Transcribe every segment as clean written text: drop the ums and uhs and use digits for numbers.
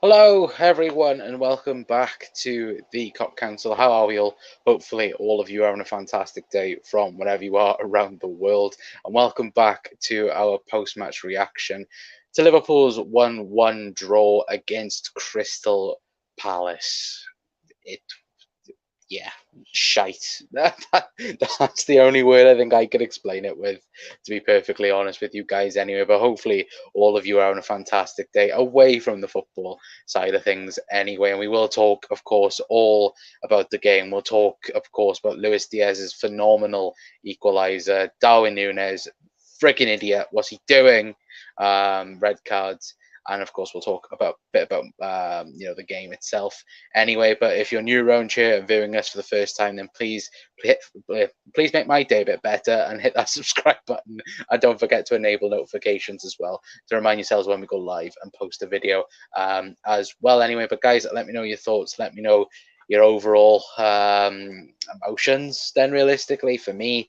Hello, everyone, and welcome back to the Cop Council. How are we all? Hopefully, all of you are having a fantastic day from wherever you are around the world. And welcome back to our post match reaction to Liverpool's 1-1 draw against Crystal Palace. It yeah, shite. That's the only word I think I could explain it with, to be perfectly honest with you guys, anyway. But hopefully, all of you are having a fantastic day away from the football side of things, anyway. And we will talk, of course, all about the game. We'll talk, of course, about Luis Diaz's phenomenal equaliser, Darwin Núñez, freaking idiot. What's he doing? Red cards. And of course, we'll talk about a bit about the game itself anyway. But if you're new around here and viewing us for the first time, then please make my day a bit better and hit that subscribe button. And don't forget to enable notifications as well to remind yourselves when we go live and post a video as well. Anyway, but guys, let me know your thoughts. Let me know your overall emotions. Then, realistically, for me,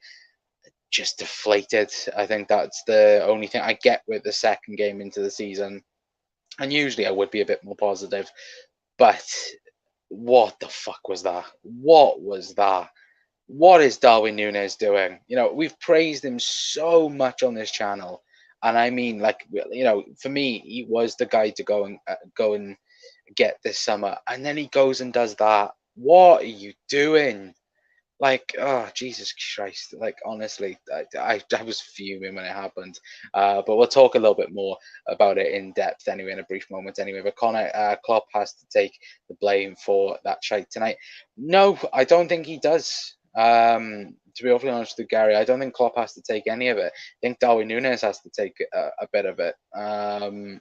just deflated. I think that's the only thing I get with the second game into the season. And usually I would be a bit more positive, but what the fuck was that? What was that? What is Darwin Núñez doing? We've praised him so much on this channel, and I mean, like, for me, he was the guy to go and get this summer, and then he goes and does that. What are you doing? Like, oh, Jesus Christ. Like, honestly, I was fuming when it happened. But we'll talk a little bit more about it in depth anyway, in a brief moment anyway. But Klopp has to take the blame for that shite tonight. No, I don't think he does. To be awfully honest with Gary, I don't think Klopp has to take any of it. I think Darwin Núñez has to take a bit of it. And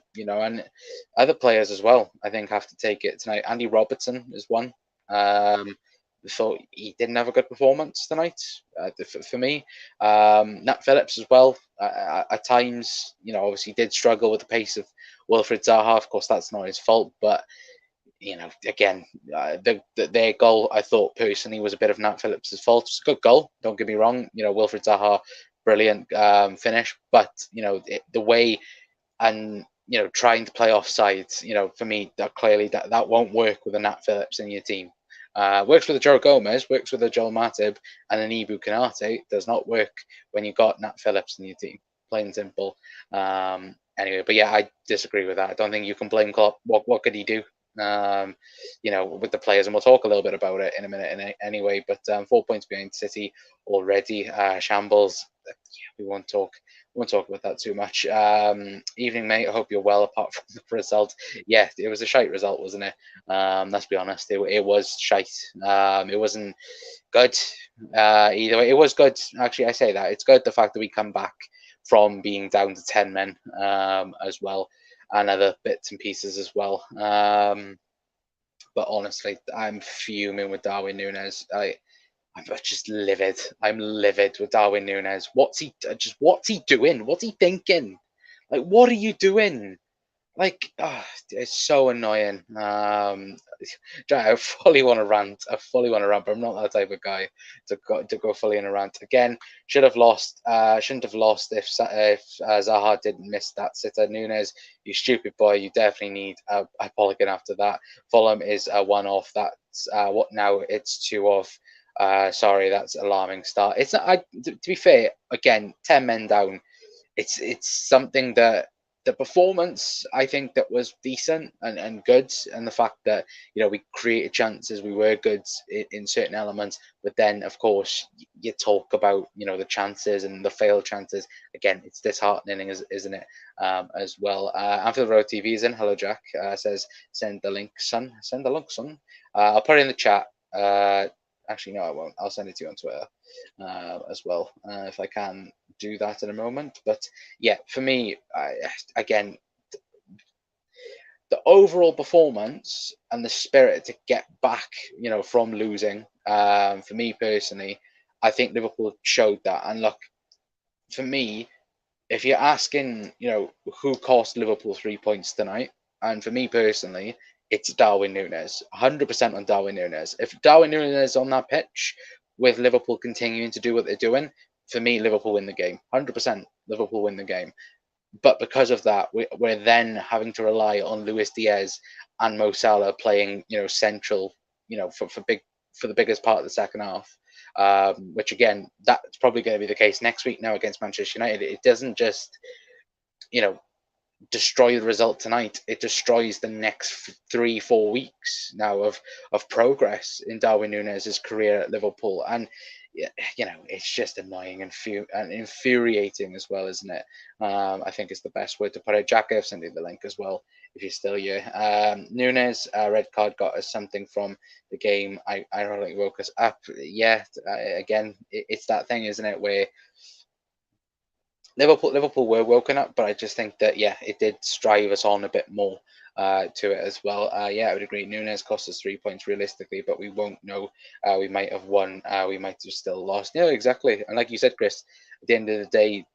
other players as well, I think, have to take it tonight. Andy Robertson is one. Thought he didn't have a good performance tonight for me. Nat Phillips as well. At times, obviously did struggle with the pace of Wilfried Zaha. Of course, that's not his fault, but again, their goal, I thought personally, was a bit of Nat Phillips' fault. It's a good goal, don't get me wrong. Wilfried Zaha, brilliant finish, but the way and trying to play off sides, for me, that clearly that won't work with a Nat Phillips in your team. Works with a Joe Gomez, works with a Joel Matip and an Ibu Kanate. Does not work when you've got Nat Phillips in your team. Plain and simple. Anyway, but yeah, I disagree with that. I don't think you can blame Klopp. What could he do? With the players, and we'll talk a little bit about it in a minute. Anyway, but 4 points behind City already. Shambles. Yeah, we won't talk about that too much. Evening, mate. I hope you're well. Apart from the result, yeah, it was a shite result, wasn't it? Let's be honest, it was shite. It wasn't good either way. It was good, actually. I say that it's good the fact that we come back from being down to 10 men as well, and other bits and pieces as well. But honestly, I'm fuming with Darwin Núñez. I'm just livid. I'm livid with Darwin Núñez. What's he doing? What's he thinking? Like, what are you doing? Like, it's so annoying. I fully want to rant. I fully want to rant, but I'm not that type of guy to go fully in a rant. Again, should have lost. Shouldn't have lost if Zaha didn't miss that sitter. Núñez, you stupid boy. You definitely need a Polygon after that. Fulham is a one-off. That's what now. It's two off. Sorry, that's alarming start. It's not. To be fair, again, 10 men down. It's something that the performance, I think, that was decent and good, and the fact that we created chances, we were good in certain elements, but then of course you talk about the chances and the failed chances. Again, it's disheartening, isn't it? As well. After the road TV is in. Hello, Jack. Says send the link, son. Send the link, son. I'll put it in the chat. Actually, no, I won't. I'll send it to you on Twitter as well if I can do that in a moment. But yeah, for me, again, the overall performance and the spirit to get back, from losing. For me personally, I think Liverpool showed that. And look, for me, if you're asking, who cost Liverpool 3 points tonight, and for me personally, it's Darwin Núñez, 100% on Darwin Núñez. If Darwin Núñez is on that pitch with Liverpool continuing to do what they're doing, for me, Liverpool win the game. 100% Liverpool win the game. But because of that, we're then having to rely on Luis Diaz and Mo Salah playing, central, for the biggest part of the second half. Which again, that's probably going to be the case next week now against Manchester United. It doesn't just, destroy the result tonight. It destroys the next 3-4 weeks now of progress in Darwin Núñez's career at Liverpool. And it's just annoying and infuriating as well, isn't it? I think it's the best word to put it. Jack, I've sent you the link as well if you're still here. Núñez, red card got us something from the game. I don't think woke us up yet. Again, it's that thing, isn't it, where Liverpool were woken up, but I just think that it did strive us on a bit more to it as well. I would agree. Núñez cost us 3 points realistically, but we won't know. We might have won. We might have still lost. Yeah, exactly. And like you said, Chris, at the end of the day,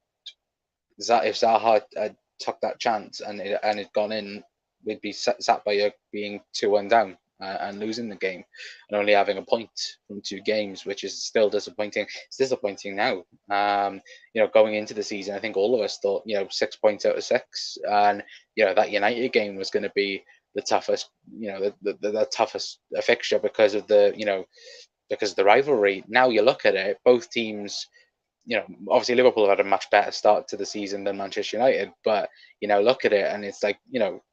if Zaha had took that chance and it had gone in, we'd be sat by being 2-1 down. And losing the game and only having a point from 2 games, which is still disappointing. It's disappointing now. Going into the season, I think all of us thought, 6 points out of 6, and that United game was going to be the toughest, the toughest fixture because of the rivalry. Now you look at it, both teams. Obviously Liverpool have had a much better start to the season than Manchester United, but look at it and it's like,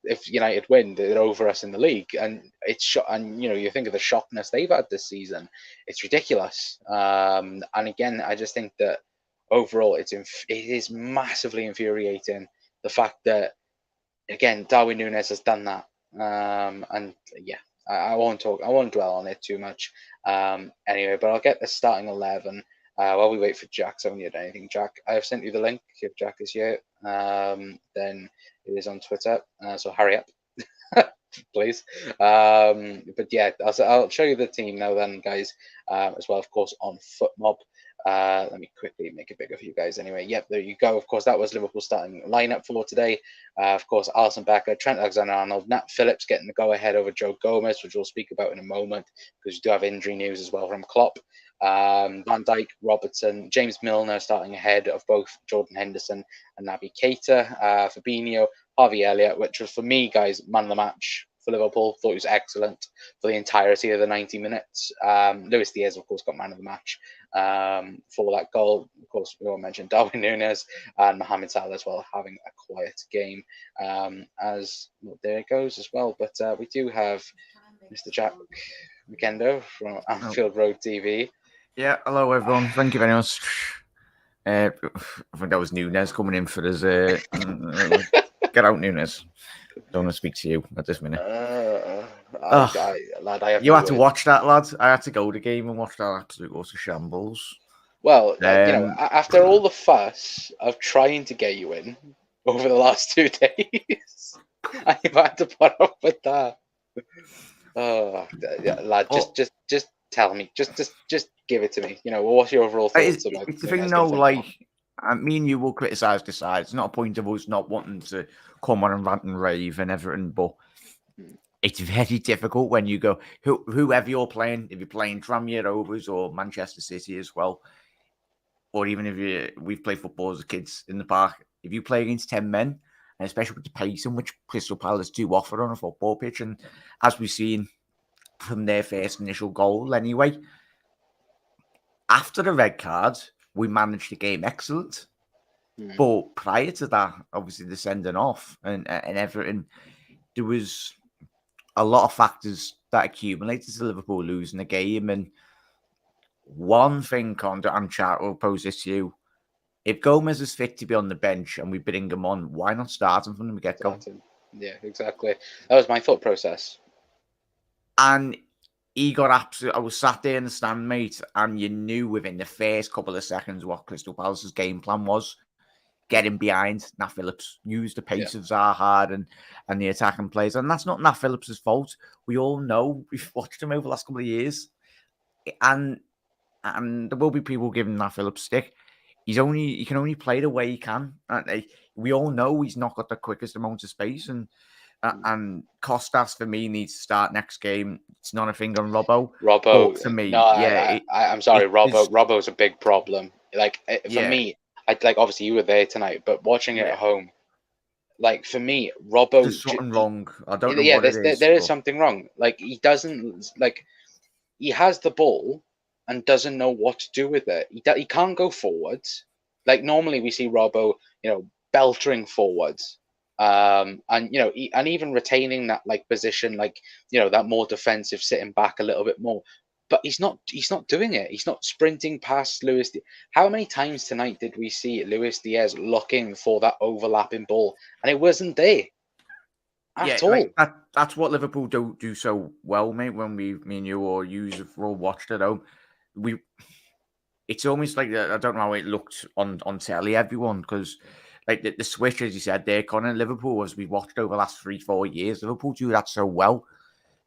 if United win, they're over us in the league, and you think of the shockness they've had this season, it's ridiculous. And again, I just think that overall it is massively infuriating, the fact that again Darwin Núñez has done that. I won't dwell on it too much. Anyway, but I'll get the starting 11. While we wait for Jack, so I haven't heard anything. Jack, I have sent you the link. If Jack is here, then it is on Twitter. So hurry up, please. But yeah, I'll show you the team now, then, guys. As well, of course, on FootMob. Let me quickly make it bigger for you guys. Anyway, yep, there you go. Of course, that was Liverpool starting lineup for today. Of course, Alisson Becker, Trent Alexander-Arnold, Nat Phillips getting the go-ahead over Joe Gomez, which we'll speak about in a moment because we do have injury news as well from Klopp. Van Dijk, Robertson, James Milner starting ahead of both Jordan Henderson and Naby Keita. Fabinho, Harvey Elliott, which was for me, guys, man of the match for Liverpool. Thought he was excellent for the entirety of the 90 minutes. Luis Díaz, of course, got man of the match for that goal. Of course, we all mentioned Darwin Núñez and Mohamed Salah as well, having a quiet game there it goes as well. But we do have Mr. Jack McKendo from Anfield Road TV. Yeah, hello everyone. Thank you very much. I think that was Núñez coming in for his. Get out, Núñez. Don't want to speak to you at this minute. Lad, you had to watch that, lad. I had to go to the game and watch that absolute utter shambles. Well, after all the fuss of trying to get you in over the last 2 days, I've had to put up with that. Lad, just tell me, just give it to me. What's your overall thoughts about it's the thing, though. Like, me and you will criticise the side. It's not a point of us not wanting to come on and rant and rave and everything, but it's very difficult when you go whoever you're playing. If you're playing Tranmere Rovers or Manchester City as well, or even if we've played football as kids in the park. If you play against 10 men, and especially with the pacing which Crystal Palace do offer on a football pitch, and as we've seen from their first initial goal anyway, after the red card, we managed the game excellent. But prior to that, obviously the sending off and everything, there was a lot of factors that accumulated to Liverpool losing the game. And one thing, Condor and chat will pose this to you. If Gomez is fit to be on the bench and we bring him on, why not start him from the get-go? Yeah, exactly. That was my thought process. And he got absolute. I was sat there in the stand, mate, and you knew within the first couple of seconds what Crystal Palace's game plan was. Getting behind Nat Phillips, use the pace of Zaha and the attacking plays. And that's not Nat Phillips' fault. We all know. We've watched him over the last couple of years. And there will be people giving Nat Phillips stick. He can only play the way he can. And we all know he's not got the quickest amount of space. And Costas, for me, needs to start next game. It's not a thing on Robbo. For me, I'm sorry, Robbo's a big problem. Like, for me, obviously you were there tonight, but watching it at home, like for me, Robbo. There's something wrong. I don't know Yeah, what it is. there is something wrong. Like he doesn't like he has the ball and doesn't know what to do with it. He can't go forwards. Like normally we see Robbo, beltering forwards, and and even retaining that like position, like that more defensive, sitting back a little bit more. But he's not doing it. He's not sprinting past Luis. How many times tonight did we see Luis Diaz looking for that overlapping ball, and it wasn't there at all? Like that's what Liverpool don't do so well, mate. When me and you or you have all watched it home, it's almost like I don't know how it looked on telly, everyone, because like the switch, as you said there, Connor, Liverpool, as we watched over the last 3-4 years, Liverpool do that so well.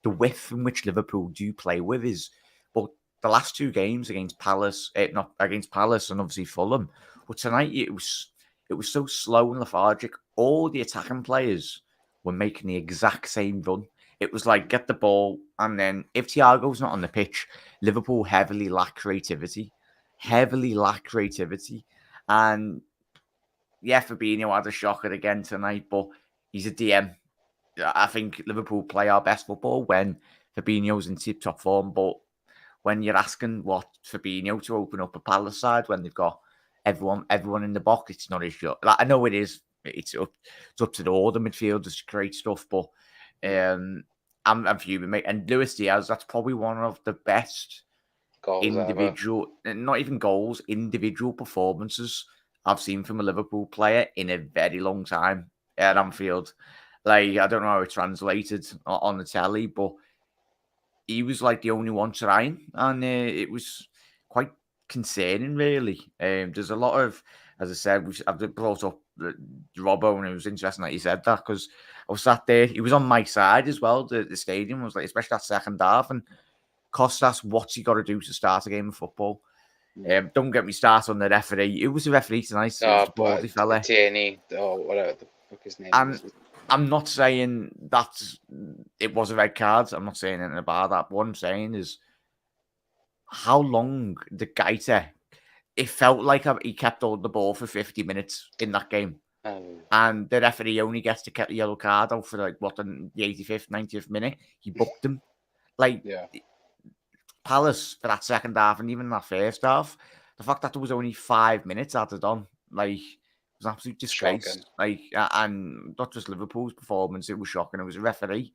The width in which Liverpool do play with is, but the last 2 games against Palace, not against Palace and obviously Fulham, but tonight it was so slow and lethargic. All the attacking players were making the exact same run. It was like get the ball, and then if Thiago's not on the pitch, Liverpool heavily lack creativity. And yeah, Fabinho had a shocker again tonight, but he's a DM. I think Liverpool play our best football when Fabinho's in tip-top form, but when you're asking what Fabinho to open up a Palace side when they've got everyone in the box, it's not his job. Like, I know it is. It's up to all the midfielders to create stuff, but I'm fuming, mate. And Luis Diaz, that's probably one of the best individual performances I've seen from a Liverpool player in a very long time at Anfield. Like, I don't know how it translated on the telly, but he was like the only one trying, and it was quite concerning, really. There's a lot of, as I said, I've brought up Robbo, and it was interesting that you said that, because I was sat there, he was on my side as well. The stadium was like, especially that second half, and Costas, what's he got to do to start a game of football? Don't get me started on the referee. It was the referee tonight. It was the baldy fella. Tierney, or whatever the fuck his name is. I'm not saying that it was a red card. I'm not saying anything about that. What I'm saying is how long the Gaita, it felt like he kept holding the ball for 50 minutes in that game. And the referee only gets to get the yellow card out for like, the 85th, 90th minute. He booked him. Palace for that second half, and even that first half, the fact that there was only 5 minutes added on, like, it was an absolute disgrace. Shocking. Like, and not just Liverpool's performance, it was shocking. It was a referee.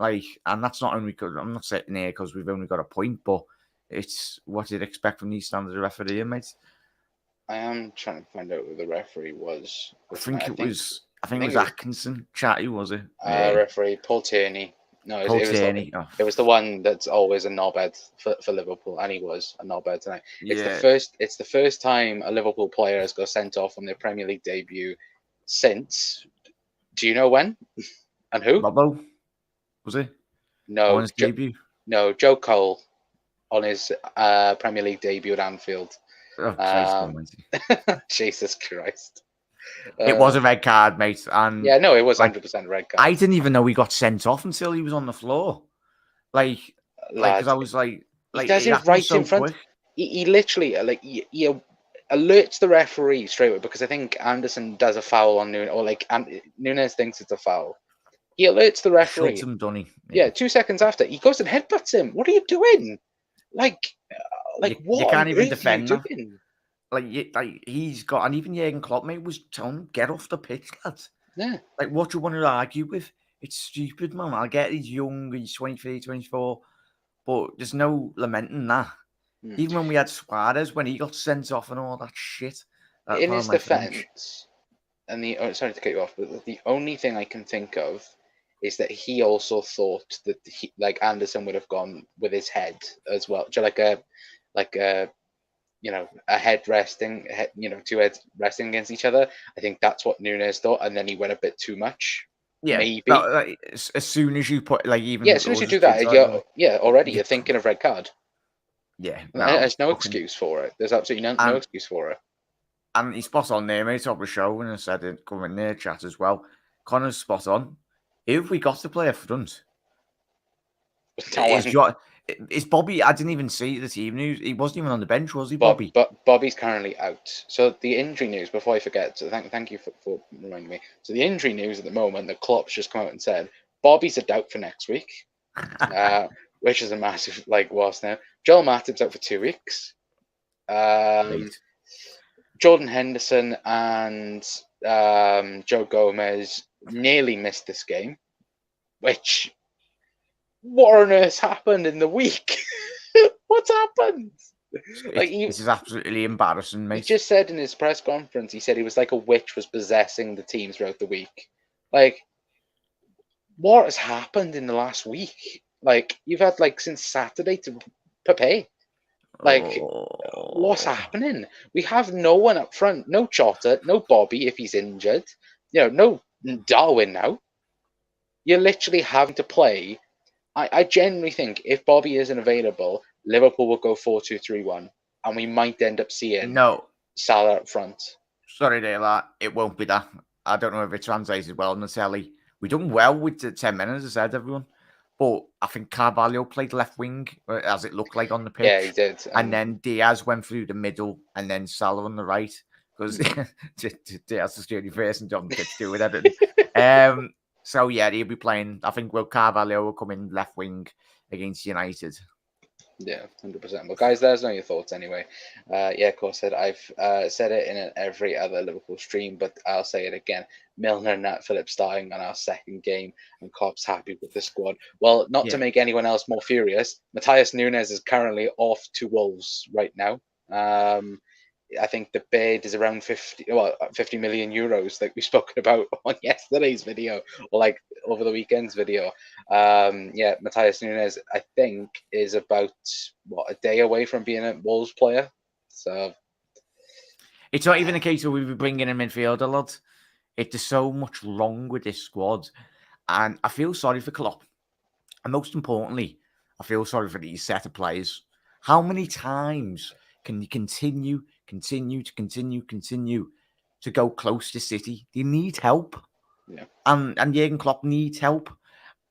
Like, and that's not only because I'm not sitting here because we've only got a point, but it's what you'd expect from these standards of refereeing, mate. I am trying to find out who the referee was. I think it was Atkinson. Chatty, was it? Referee Paul Tierney. No, it was the one that's always a knobhead for Liverpool, and he was a knobhead tonight. It's the first time a Liverpool player has got sent off on their Premier League debut since. Do you know when and who? Robbo, was it? No, on his debut. No, Joe Cole on his Premier League debut at Anfield. Oh, Jesus Christ. It was a red card, mate. And yeah, no, it was 100% red card. I didn't even know he got sent off until he was on the floor. Because I was like, he does it right in front. He literally he alerts the referee straight away, because I think Anderson does a foul on Núñez, or Núñez thinks it's a foul. He alerts the referee. Shuts him, Donny. Yeah, 2 seconds after, he goes and headbutts him. What are you doing? What? You can't even defend that. He's got, and even Jurgen Klopp, mate, was telling him, get off the pitch, lads. Yeah. Like, what do you want to argue with? It's stupid, man. I get he's young, he's 23, 24, but there's no lamenting that. Even when we had Suarez, when he got sent off and all that shit. In his defense, sorry to cut you off, but the only thing I can think of is that he also thought that Anderson would have gone with his head as well, just like a head resting, two heads resting against each other. I think that's what Núñez thought, and then he went a bit too much. Yeah, maybe. As soon as you put as soon as you do that, you're thinking of red card. Yeah, there's no excuse for it. There's absolutely no excuse for it. And he's spot on there, mate. Top of the show, and I said it coming in their chat as well. Connor's spot on. If we got to play up front, Is Bobby? I didn't even see the team news. He wasn't even on the bench, was he, Bob, Bobby? but Bobby's currently out. So the injury news, before I forget, so thank you for reminding me. So the injury news at the moment, the Klopp's just come out and said Bobby's a doubt for next week, which is a massive loss now. Joel Matip's out for 2 weeks. Right. Jordan Henderson and Joe Gomez nearly missed this game, which what on earth happened in the week? What's happened? This is absolutely embarrassing, mate. He just said in his press conference, he said he was like a witch was possessing the team throughout the week. Like, what has happened in the last week? Like, you've had since Saturday to prepare. What's happening? We have no one up front. No Jota, no Bobby if he's injured. No Darwin now. You're literally having to play. I genuinely think if Bobby isn't available, Liverpool will go 4-2-3-1, and we might end up seeing Salah up front. Sorry, Dale, it won't be that. I don't know if it translated well on the telly. We done well with the 10 minutes, I said, everyone. But I think Carvalho played left wing, as it looked like on the pitch. Yeah, he did. And then Díaz went through the middle, and then Salah on the right. Because Díaz is the only person on the pitch doing it. So, yeah, he'll be playing. I think Carvalho will come in left wing against United. Yeah, 100%. Well, guys, let us know your thoughts anyway. Yeah, of course, I've said it in every other Liverpool stream, but I'll say it again. Milner and Nat Phillips starting on our second game, and Klopp's happy with the squad. Well, not to make anyone else more furious, Matthias Núñez is currently off to Wolves right now. I think the bid is around 50 million euros, like we spoken about on yesterday's video or over the weekend's video. Matthias Núñez, I think, is about a day away from being a Wolves player. So it's not even a case of we be bringing in midfielder, lads. There's so much wrong with this squad, and I feel sorry for Klopp. And most importantly, I feel sorry for these set of players. How many times can you continue to go close to City? They need help. Yeah. And Jurgen Klopp needs help.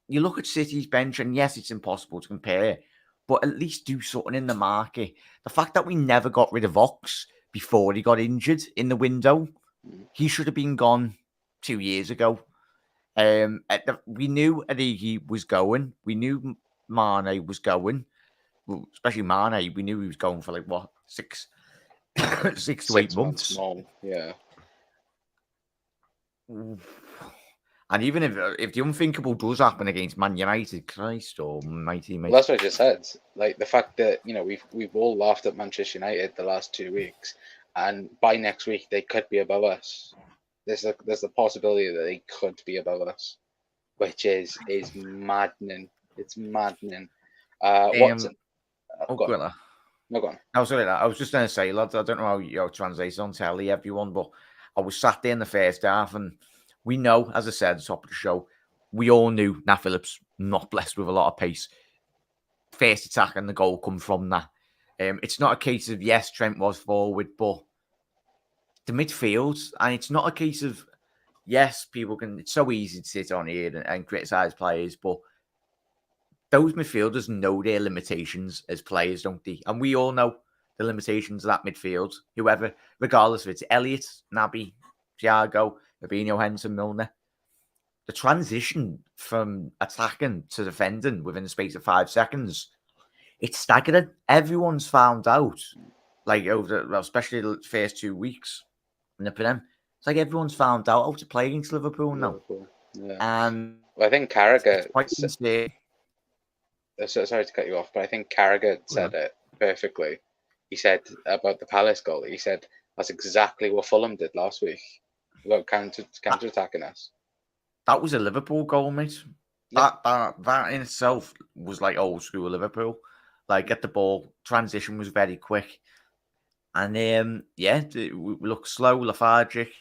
You look at City's bench, and yes, it's impossible to compare, but at least do something in the market. The fact that we never got rid of Ox before he got injured in the window, he should have been gone 2 years ago. We knew Origi was going. We knew Mane was going. Well, especially Mane, we knew he was going for 6 to 8 months. Yeah. And even if the unthinkable does happen against Man United, Christ almighty, mate. Well, that's what I just said. The fact that we've all laughed at Manchester United the last 2 weeks, and by next week they could be above us. There's the possibility that they could be above us, which is maddening. It's maddening. Go on. No, go on. No, sorry, I was just going to say, lads, I don't know how you translate on telly, everyone, but I was sat there in the first half, and we know, as I said at the top of the show, we all knew Nat Phillips not blessed with a lot of pace. First attack and the goal come from that. It's not a case of, yes, Trent was forward, but the midfield, and it's not a case of, yes, it's so easy to sit on here and criticise players, but those midfielders know their limitations as players, don't they? And we all know the limitations of that midfield. Whoever, regardless if it's Elliott, Naby, Thiago, Fabinho, Henderson, Milner. The transition from attacking to defending within the space of 5 seconds, it's staggering. Everyone's found out, especially the first 2 weeks. And for them, it's like everyone's found out how to play against Liverpool now. Yeah. And I think Carragher... Sorry to cut you off, but I think Carragher said it perfectly. He said about the Palace goal, he said that's exactly what Fulham did last week about counter-attacking us. That was a Liverpool goal, mate. Yeah. That in itself was old school Liverpool. Get the ball, transition was very quick. And we look slow, lethargic.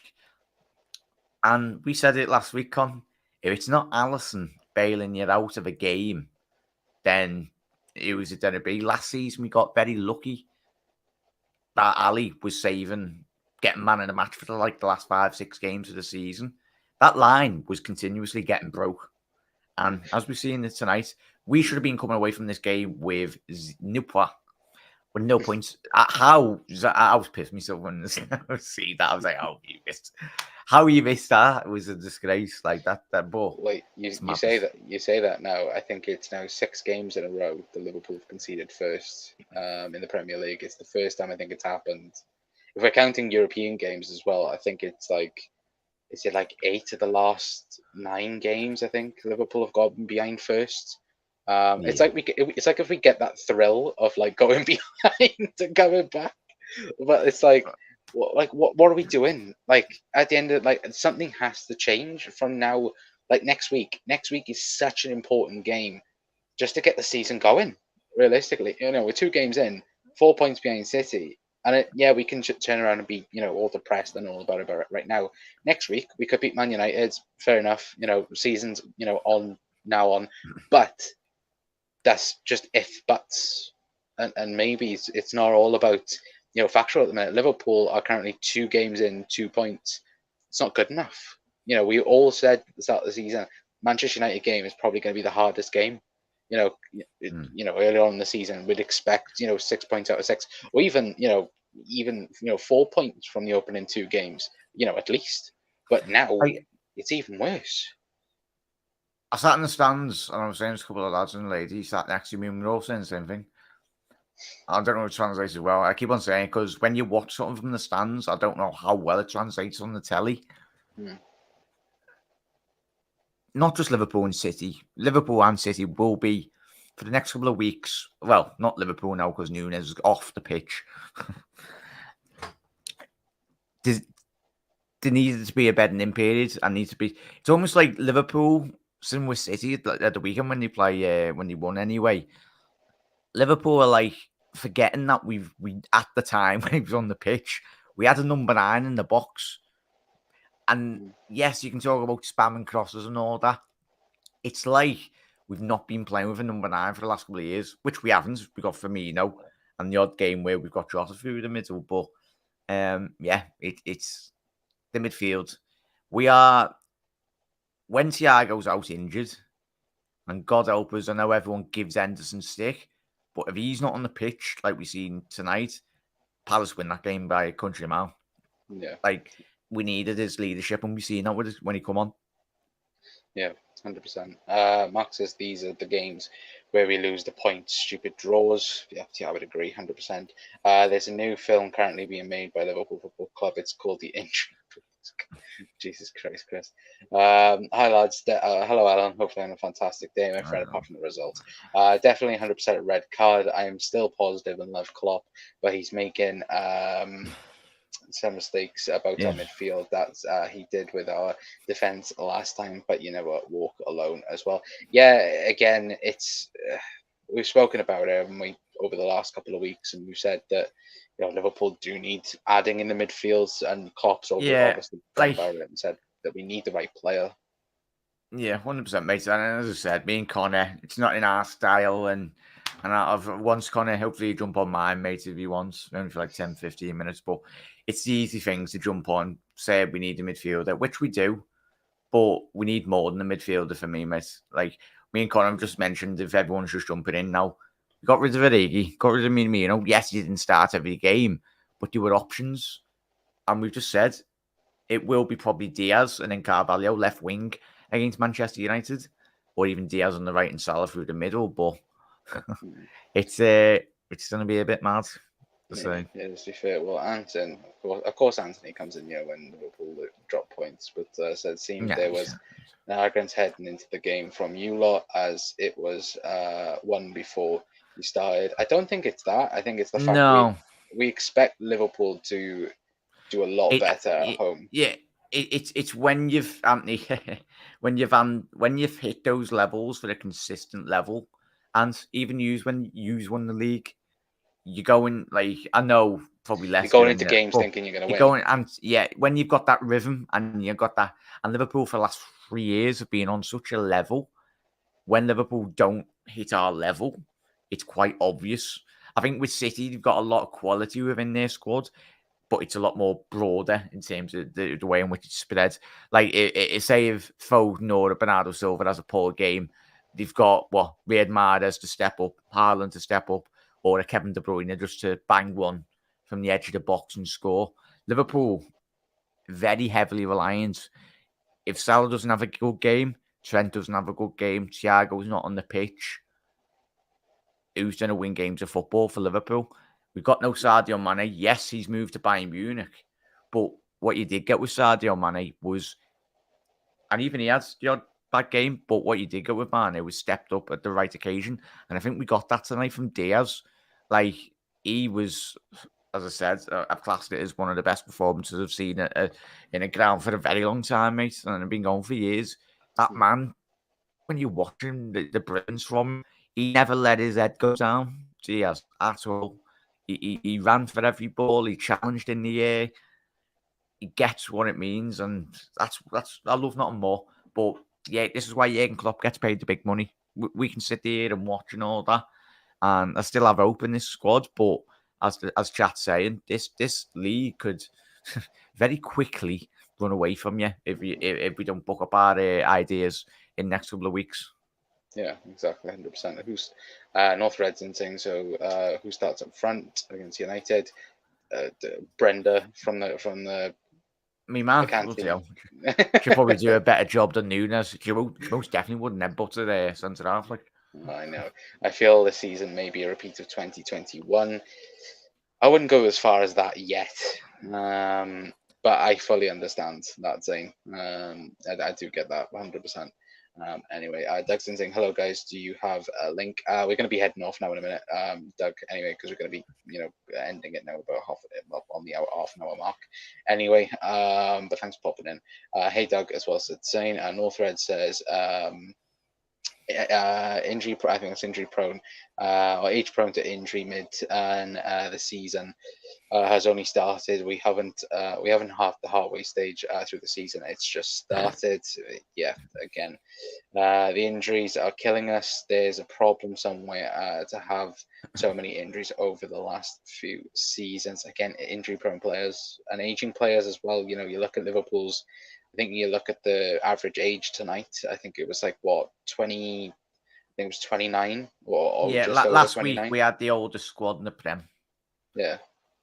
And we said it last week, Con. If it's not Alisson bailing you out of a game, then who is it going to be? Last season, we got very lucky that Ali was getting man of the match for the last 5-6 games of the season. That line was continuously getting broke. And as we've seen it tonight, we should have been coming away from this game with no points. I was pissed myself when I see that. I was like, "Oh, you missed! How you missed that? It was a disgrace." Like that ball. Wait, you say that now. I think it's now 6 games in a row that Liverpool have conceded first in the Premier League. It's the first time I think it's happened. If we're counting European games as well, I think it's like, is it like 8 of the last 9 games? I think Liverpool have gotten behind first. It's like it's like if we get that thrill of like going behind and coming back, but it's like, what are we doing? Like at the end of something has to change from now. Like next week is such an important game just to get the season going. Realistically, we're 2 games in, 4 points behind City, and we can turn around and be all depressed and all about it right now. Next week we could beat Man United. Fair enough. Seasons on now on, but that's just if buts, and maybe it's not all about factual at the minute. Liverpool are currently 2 games in, 2 points. It's not good enough. We all said at the start of the season, Manchester United game is probably going to be the hardest game. Earlier on in the season, we'd expect 6 points out of 6, or even 4 points from the opening 2 games. At least. But now it's even worse. I sat in the stands and I was saying to a couple of lads and ladies sat next to me and we were all saying the same thing. I don't know if it translates as well. I keep on saying because when you watch something from the stands, I don't know how well it translates on the telly. Not just Liverpool and City. Liverpool and City will be, for the next couple of weeks, well, not Liverpool now because Núñez is off the pitch. There needed to be a bedding-in period and needs to be. It's almost like Liverpool, same with City at the weekend when they play, when they won anyway. Liverpool are like forgetting that we at the time when he was on the pitch, we had a number 9 in the box. And yes, you can talk about spamming crosses and all that. It's like we've not been playing with a number 9 for the last couple of years, which we haven't. We got Firmino and the odd game where we've got Jota through the middle. But it's the midfield. We are, when Thiago's out injured, and God help us, I know everyone gives Henderson stick, but if he's not on the pitch like we've seen tonight, Palace win that game by a country mile. Yeah. Like, we needed his leadership, and we've seen that when he come on. Yeah, 100%. Max says these are the games where we lose the points, stupid draws. Yeah, I would agree, 100%. There's a new film currently being made by Liverpool Football Club. It's called The Injury. Jesus Christ, Chris. Hi, lads. Hello, Alan. Hopefully, having a fantastic day, my friend, apart from the result. Definitely 100% a red card. I am still positive and love Klopp, but he's making some mistakes about our midfield that he did with our defense last time. But you know what? Walk alone as well. Yeah, again, it's we've spoken about it, haven't we, over the last couple of weeks, and we've said that Liverpool do need adding in the midfields, and Klopp's obviously gone about it and said that we need the right player. Yeah, 100%, mate. And as I said, me and Connor, it's not in our style, and I've once Connor, hopefully jump on mine, mate, if he wants, only for like 10, 15 minutes, but it's the easy things to jump on, say we need a midfielder, which we do, but we need more than a midfielder for me, mate. Like, me and Connor have just mentioned, if everyone's just jumping in now, we got rid of Origi, got rid of Firmino. Yes, he didn't start every game, but there were options, and we've just said it will be probably Díaz and then Carvalho left wing against Manchester United, or even Díaz on the right and Salah through the middle. But it's going to be a bit mad. Yeah, to be fair. Well, Anthony, of course, Anthony comes in when Liverpool drop points. But so it seemed there was an arrogance heading into the game from you lot, as it was one before you started. I don't think it's that. I think it's the fact we expect Liverpool to do a lot better at home. Yeah. It's when you've Anthony when you've hit those levels for a consistent level, and even when you won the league, you go in like, I know probably less. You're going into games thinking you're going to win. Going and when you've got that rhythm and you've got that, and Liverpool for the last 3 years have been on such a level. When Liverpool don't hit our level, it's quite obvious. I think with City, they've got a lot of quality within their squad. but it's a lot more broader in terms of the way in which it's spread. Like, say if Foden or Bernardo Silva has a poor game, they've got Riyad Mahrez to step up, Haaland to step up, or a Kevin De Bruyne just to bang one from the edge of the box and score. Liverpool, very heavily reliant. If Salah doesn't have a good game, Trent doesn't have a good game, Thiago's not on the pitch, who's going to win games of football for Liverpool? We've got no Sadio Mane. Yes, he's moved to Bayern Munich. But what you did get with Sadio Mane was, and even he has the odd bad game, but what you did get with Mane was stepped up at the right occasion. And I think we got that tonight from Díaz. Like, he was, as I said, I've classed it as one of the best performances I've seen in a ground for a very long time, mate. And I've been going for years. That man, when you watch him, the brilliance from him, he never let his head go down, Díaz, at all. He ran for every ball. He challenged in the air. He gets what it means, and that's I love nothing more. But yeah, this is why Jurgen Klopp gets paid the big money. We can sit here and watch and all that, and I still have hope in this squad. But as chat's saying, this league could very quickly run away from you if we don't book up our ideas in the next couple of weeks. Yeah, exactly, 100%. Who's North Redson saying so? Who starts up front against United? Brenda from the. Me man, she'll probably do a better job than Núñez. She most definitely wouldn't have butted a centre half. Like, I know. I feel this season may be a repeat of 2021. I wouldn't go as far as that yet, but I fully understand that saying. I do get that 100%. Anyway, Doug's saying, hello guys, do you have a link? We're going to be heading off now in a minute, Doug, anyway, because we're going to be, ending it now about on the half an hour mark. Anyway, but thanks for popping in. Hey Doug, as well as saying, Northred says, injury, I think it's injury prone, or age prone to injury mid, and the season has only started. We haven't half the halfway stage through the season. It's just started. Yeah, again, the injuries are killing us. There's a problem somewhere to have so many injuries over the last few seasons. Again, injury prone players and aging players as well. You look at Liverpool's. I think you look at the average age tonight. I think it was like 20. I think it was 29 or yeah. Just last over 29. week we had the oldest squad in the Prem. Yeah.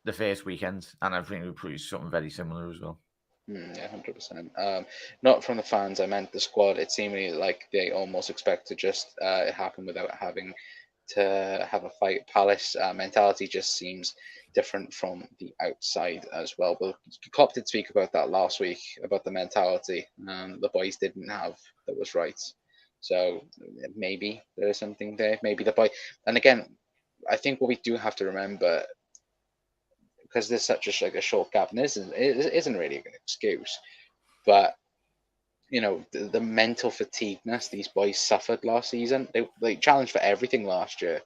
The first weekend, and I think we produced something very similar as well. Yeah, 100%. Not from the fans. I meant the squad. It seemed like they almost expect to just it happen without having to have a fight. Palace mentality just seems different from the outside as well. But Klopp did speak about that last week, about the mentality the boys didn't have that was right. So maybe there is something there. Maybe the boy. And again, I think what we do have to remember, because there's such a short gap, and it isn't really an excuse, but the mental fatigueness these boys suffered last season. They challenged for everything last year,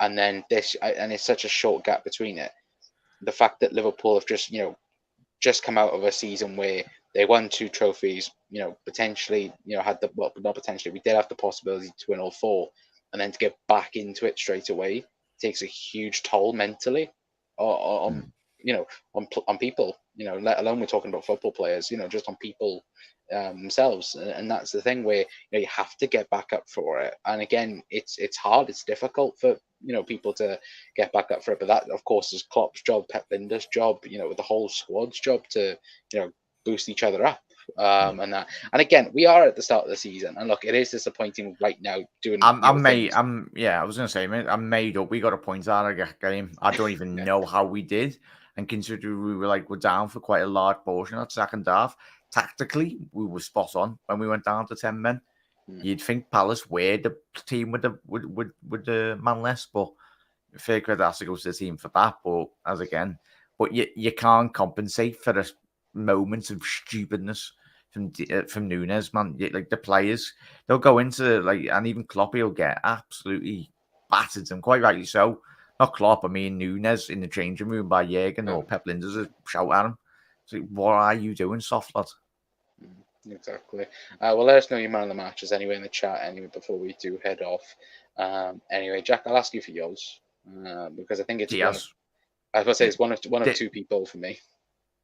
and then and it's such a short gap between it. The fact that Liverpool have just come out of a season where they won 2 trophies, potentially, had not potentially, we did have the possibility to win all 4, and then to get back into it straight away takes a huge toll mentally on people, let alone we're talking about football players, just on people themselves. And that's the thing where you have to get back up for it. And again, it's hard, it's difficult for people to get back up for it, but that of course is Klopp's job, Pep Linder's job, with the whole squad's job to boost each other up. And again, we are at the start of the season, and look, it is disappointing right now doing. I was gonna say, mate, I'm made up. We got a point out of that game. I don't even know how we did, and considering we we're down for quite a large portion of that second half, tactically we were spot on when we went down to 10 men. You'd think Palace were the team with the man less, but fair credit has to go to the team for that. But you can't compensate for the moments of stupidness from Núñez, man. Like, the players, they'll go into and even Klopp will get absolutely battered, and quite rightly so. Not Klopp, I mean Núñez in the changing room by Jurgen or Pep Linders a shout at him. So what are you doing, soft lad? Exactly. Well, let us know your man of the matches anyway in the chat anyway before we do head off. Anyway, Jack, I'll ask you for yours because I think it's Díaz. I was going to say it's one of two people for me.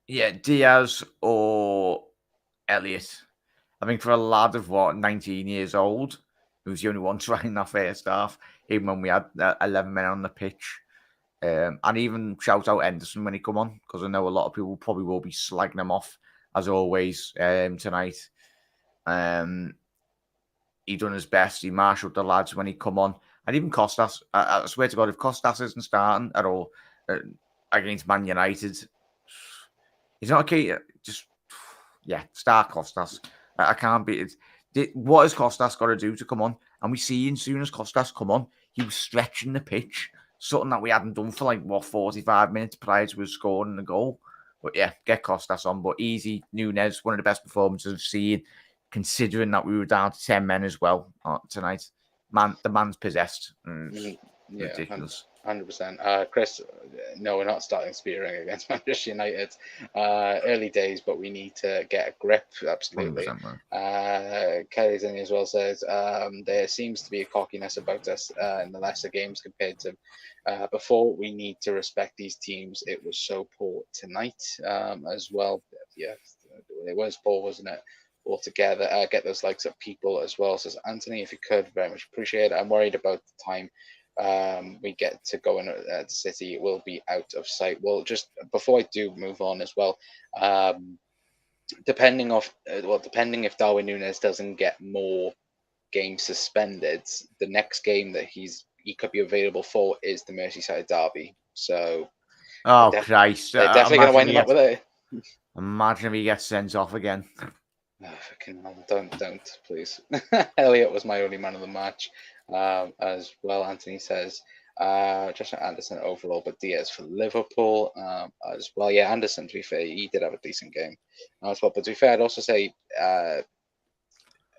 Yeah, Díaz or Elliott. I think for a lad of 19 years old, who's the only one trying that first half, even when we had 11 men on the pitch. And even shout out Henderson when he come on, because I know a lot of people probably will be slagging him off, as always, tonight. He done his best. He marshalled the lads when he come on. And even Costas, I swear to God, if Costas isn't starting at all against Man United, he's not okay. Just, start Costas. I can't be it. What has Costas got to do to come on? And we see as soon as Costas come on, he was stretching the pitch, something that we hadn't done for 45 minutes prior to us scoring the goal. But yeah, get Costas on. But easy, Núñez, one of the best performances I've seen, considering that we were down to 10 men as well tonight. The man's possessed. Ridiculous. 100%. Chris, no, we're not starting spearing against Manchester United. Early days, but we need to get a grip. Absolutely. Kelly's in as well says there seems to be a cockiness about us in the lesser games compared to before. We need to respect these teams. It was so poor tonight as well. Yeah, it was poor, wasn't it? Altogether, get those likes of people as well, says Anthony. If you could, very much appreciate it. I'm worried about the time we get to go in at the City. It will be out of sight. Well, just before I do move on as well, depending if Darwin Núñez doesn't get more games suspended, the next game that he could be available for is the Merseyside derby. So, Christ! They're definitely going to wind him up with it. Imagine if he gets sent off again. Oh, fucking hell, don't, please. Elliott was my only man of the match, as well. Anthony says, Josh Anderson overall, but Díaz for Liverpool, as well. Yeah, Anderson, to be fair, he did have a decent game as well. But to be fair, I'd also say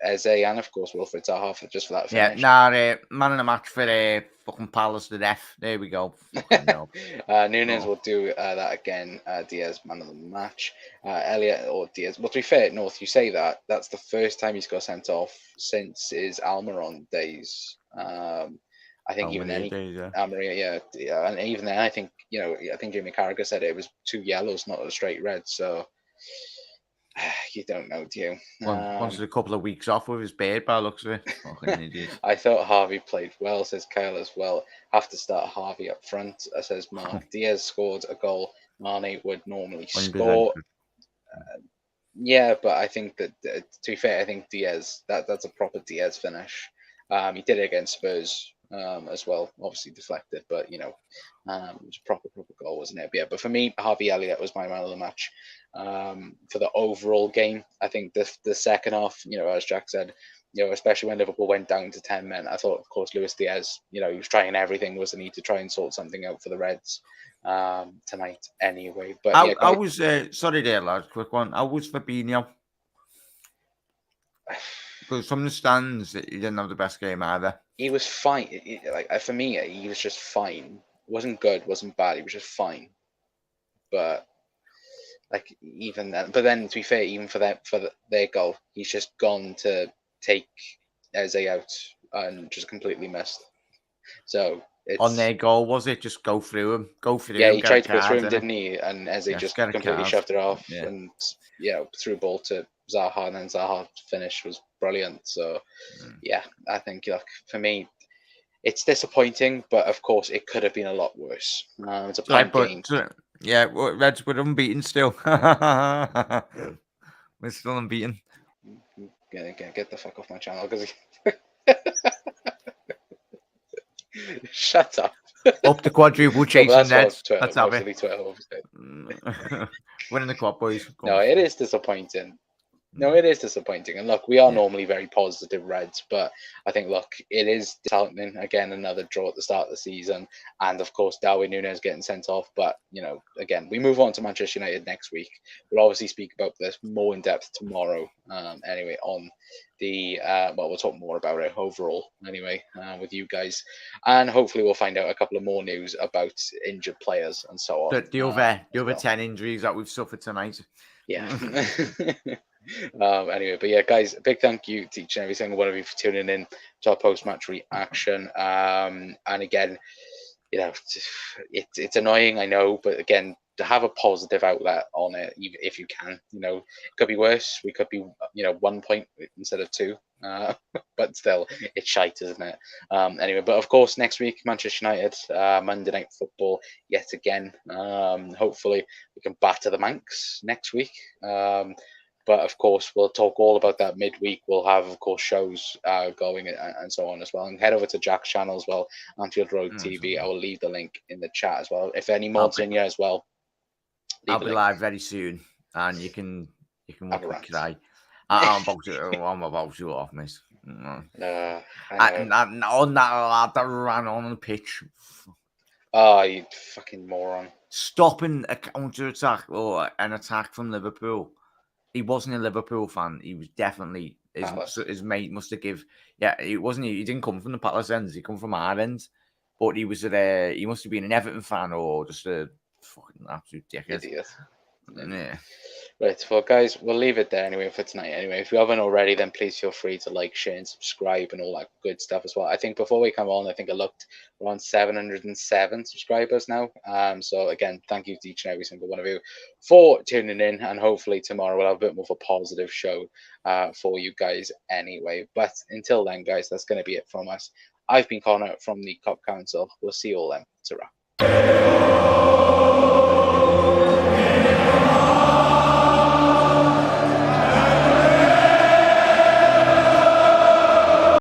Eze and of course Wilfried Zaha just for that finish. Man of the match for fucking Palace to death. There we go. Núñez will do that again. Díaz, man of the match. Elliott or Díaz. Well, to be fair, North, you say that's the first time he's got sent off since his Almiron days. I think even then, Almeria, yeah, and even then, I think Jamie Carragher said it was 2 yellows, not a straight red. So. You don't know, do you? Wanted a couple of weeks off with his beard by the looks of it. Fucking idiot. I thought Harvey played well, says Kyle as well. Have to start Harvey up front, says Mark. Díaz scored a goal Mane would normally score. Yeah, but I think that, to be fair, I think Díaz, that's a proper Díaz finish. He did it against Spurs as well, obviously deflected, but it was a proper goal, wasn't it? But for me, Harvey Elliott was my man of the match for the overall game. I think the second half, as Jack said, especially when Liverpool went down to 10 men, I thought, of course, Luis Díaz, he was trying everything, was the need to try and sort something out for the Reds tonight anyway. But I was sorry there, lad, quick one. I was Fabinho. Because from the stands, he didn't have the best game either. He was fine. For me, he was just fine. Wasn't good, wasn't bad. He was just fine. But even then, to be fair, even for their goal, he's just gone to take Eze out and just completely missed. So on their goal, was it just go through him? Yeah, he tried to go through him, didn't he? And Eze just completely shoved it off and threw a ball to Zaha, and then Zaha's finish was brilliant. So I think for me, it's disappointing, but of course it could have been a lot worse. It's a point game. Yeah, Reds were unbeaten still. We're still unbeaten. Get the fuck off my channel because. Shut up. Up the quadruple chasing Neds. Let's have it. Winning the quad, boys. No, it is disappointing. It is disappointing. And look, we are normally very positive Reds, but I think, it is disheartening. Again, another draw at the start of the season. And of course, Darwin Núñez getting sent off. But, again, we move on to Manchester United next week. We'll obviously speak about this more in depth tomorrow. Anyway, on the, we'll talk more about it overall, anyway, with you guys. And hopefully we'll find out a couple of more news about injured players and so on. The other 10 injuries that we've suffered tonight. Yeah. Anyway, but yeah, guys, a big thank you to each and every single one of you for tuning in to our post-match reaction. And again, it's annoying, I know, but again, to have a positive outlet on it, even if you can, it could be worse. We could be, 1 point instead of 2. But still, it's shite, isn't it? Anyway, but of course, next week, Manchester United, Monday Night Football, yet again. Hopefully, we can batter the Manx next week. But of course, we'll talk all about that midweek. We'll have, of course, shows going and so on as well. And head over to Jack's channel as well, Anfield Road TV. I will leave the link in the chat as well. If any mods in here as well, I'll be live very soon, and you can watch me cry. I'm about to off, miss. On that lad that ran on the pitch. Oh, you fucking moron! Stopping a counter attack or an attack from Liverpool. He wasn't a Liverpool fan. He was definitely his mate must have give. Yeah, he wasn't. He didn't come from the Palace ends. He come from our end, but he was he must have been an Everton fan or just a fucking absolute dickhead. Idiot. Yeah. Right, well, guys, we'll leave it there anyway for tonight. Anyway, if you haven't already, then please feel free to like, share, and subscribe, and all that good stuff as well. I think before we come on, I think I looked around 707 subscribers now. So again, thank you to each and every single one of you for tuning in, and hopefully tomorrow we'll have a bit more of a positive show for you guys anyway. But until then, guys, that's going to be it from us. I've been Connor from the Cop Council. We'll see you all then. Ta-ra.